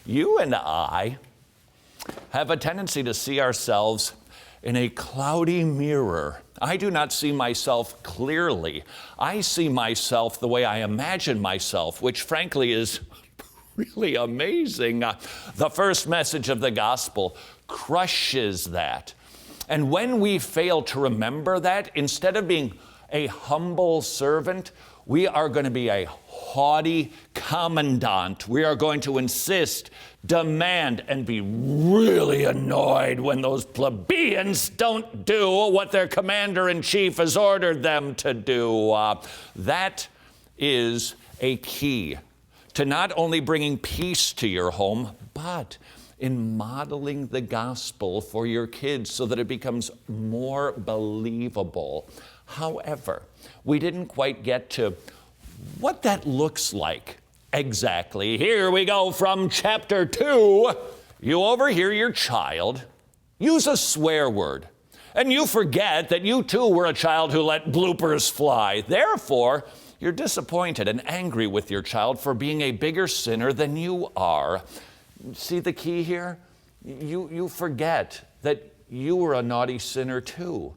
You and I have a tendency to see ourselves in a cloudy mirror. I do not see myself clearly. I see myself the way I imagine myself, which frankly is really amazing. The first message of the gospel crushes that. And when we fail to remember that, instead of being a humble servant, we are going to be a haughty commandant. We are going to insist, demand, and be really annoyed when those plebeians don't do what their commander-in-chief has ordered them to do. That is a key to not only bringing peace to your home, but in modeling the gospel for your kids so that it becomes more believable. However, we didn't quite get to what that looks like exactly. Here we go from chapter 2. You overhear your child use a swear word, and you forget that you too were a child who let bloopers fly. Therefore, you're disappointed and angry with your child for being a bigger sinner than you are. See the key here? You forget that you were a naughty sinner too,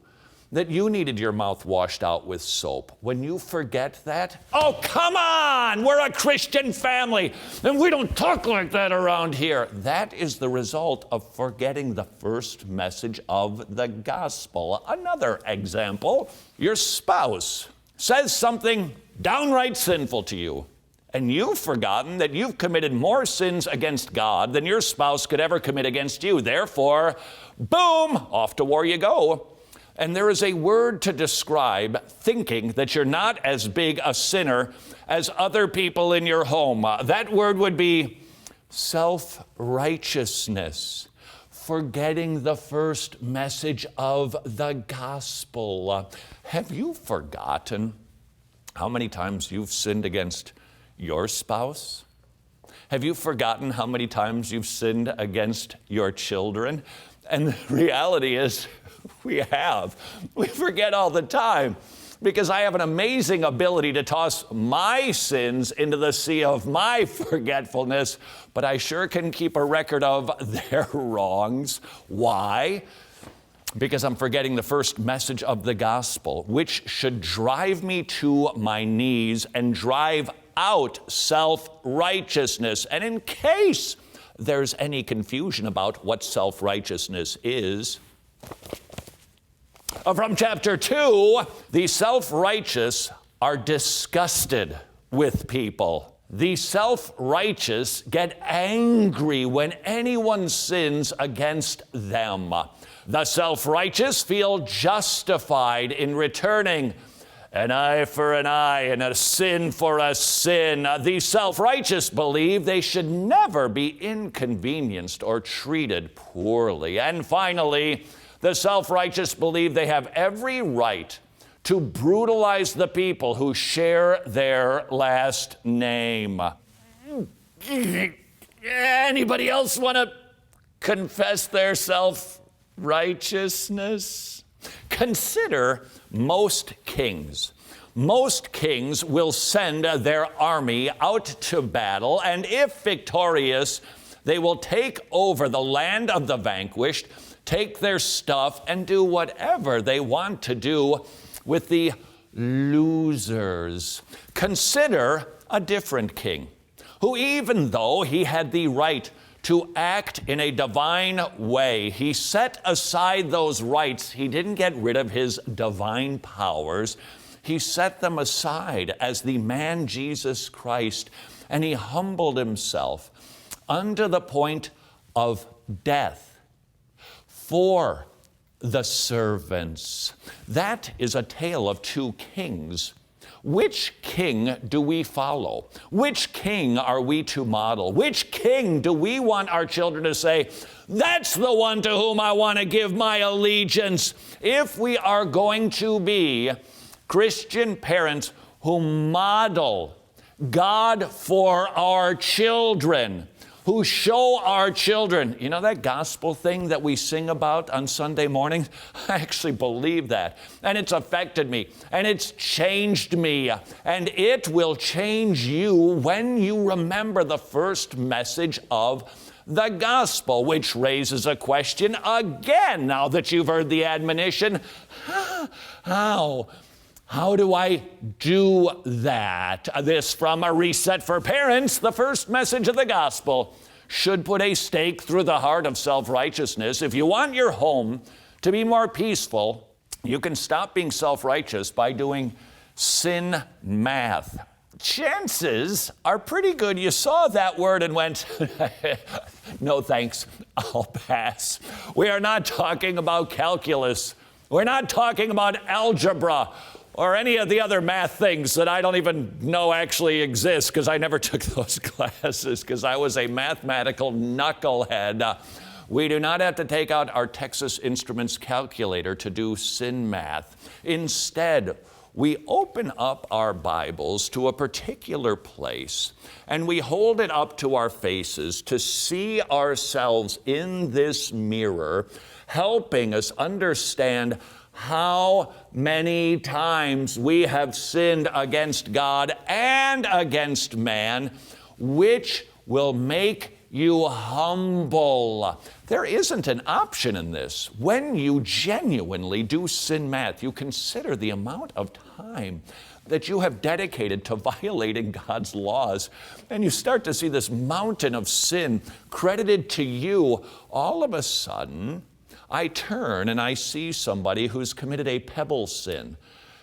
that you needed your mouth washed out with soap. When you forget that, oh, come on, we're a Christian family, and we don't talk like that around here. That is the result of forgetting the first message of the gospel. Another example, your spouse says something downright sinful to you, and you've forgotten that you've committed more sins against God than your spouse could ever commit against you. Therefore, boom, off to war you go. And there is a word to describe thinking that you're not as big a sinner as other people in your home. That word would be self-righteousness, forgetting the first message of the gospel. Have you forgotten how many times you've sinned against your spouse? Have you forgotten how many times you've sinned against your children? And the reality is, we have. We forget all the time because I have an amazing ability to toss my sins into the sea of my forgetfulness, but I sure can keep a record of their wrongs. Why? Because I'm forgetting the first message of the gospel, which should drive me to my knees and drive out self-righteousness. And in case there's any confusion about what self-righteousness is, from chapter 2, the self-righteous are disgusted with people. The self-righteous get angry when anyone sins against them. The self-righteous feel justified in returning an eye for an eye and a sin for a sin. The self-righteous believe they should never be inconvenienced or treated poorly. And finally, the self-righteous believe they have every right to brutalize the people who share their last name. Anybody else want to confess their self-righteousness? Consider most kings. Most kings will send their army out to battle, and if victorious, they will take over the land of the vanquished, take their stuff, and do whatever they want to do with the losers. Consider a different king, who even though he had the right to act in a divine way, he set aside those rights. He didn't get rid of his divine powers. He set them aside as the man Jesus Christ, and he humbled himself unto the point of death for the servants. That is a tale of two kings. Which king do we follow? Which king are we to model? Which king do we want our children to say, that's the one to whom I want to give my allegiance? If we are going to be Christian parents who model God for our children, who show our children. You know that gospel thing that we sing about on Sunday mornings? I actually believe that. And it's affected me. And it's changed me. And it will change you when you remember the first message of the gospel, which raises a question again now that you've heard the admonition. How do I do that? This from a Reset for Parents. The first message of the gospel should put a stake through the heart of self-righteousness. If you want your home to be more peaceful, you can stop being self-righteous by doing sin math. Chances are pretty good you saw that word and went, no thanks, I'll pass. We are not talking about calculus. We're not talking about algebra or any of the other math things that I don't even know actually exist because I never took those classes because I was a mathematical knucklehead. We do not have to take out our Texas Instruments calculator to do sin math. Instead, we open up our Bibles to a particular place and we hold it up to our faces to see ourselves in this mirror, helping us understand how many times we have sinned against God and against man, which will make you humble. There isn't an option in this. When you genuinely do sin math, you consider the amount of time that you have dedicated to violating God's laws, and you start to see this mountain of sin credited to you. All of a sudden, I turn and I see somebody who's committed a pebble sin,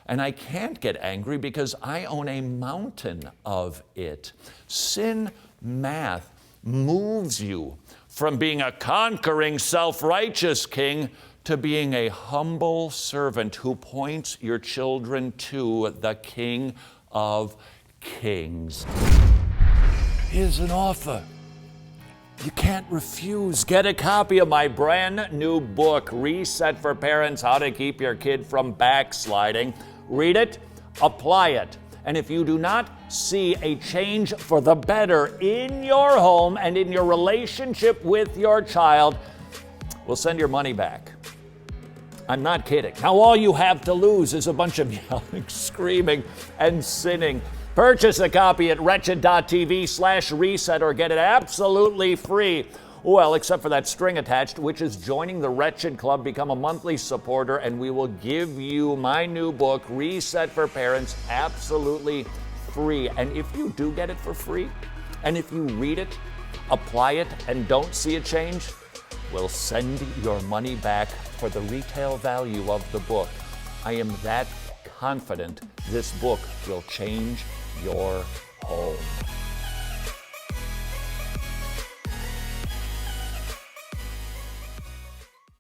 and I can't get angry because I own a mountain of it. Sin math moves you from being a conquering, self-righteous king to being a humble servant who points your children to the King of Kings. Here's an offer you can't refuse. Get a copy of my brand new book, Reset for Parents, How to Keep Your Kid from Backsliding. Read it, apply it. And if you do not see a change for the better in your home and in your relationship with your child, we'll send your money back. I'm not kidding. Now all you have to lose is a bunch of yelling, screaming, and sinning. Purchase a copy at wretched.tv/reset or get it absolutely free. Well, except for that string attached, which is joining the Wretched Club. Become a monthly supporter, and we will give you my new book, Reset for Parents, absolutely free. And if you do get it for free, and if you read it, apply it, and don't see a change, we'll send your money back for the retail value of the book. I am that confident this book will change your home.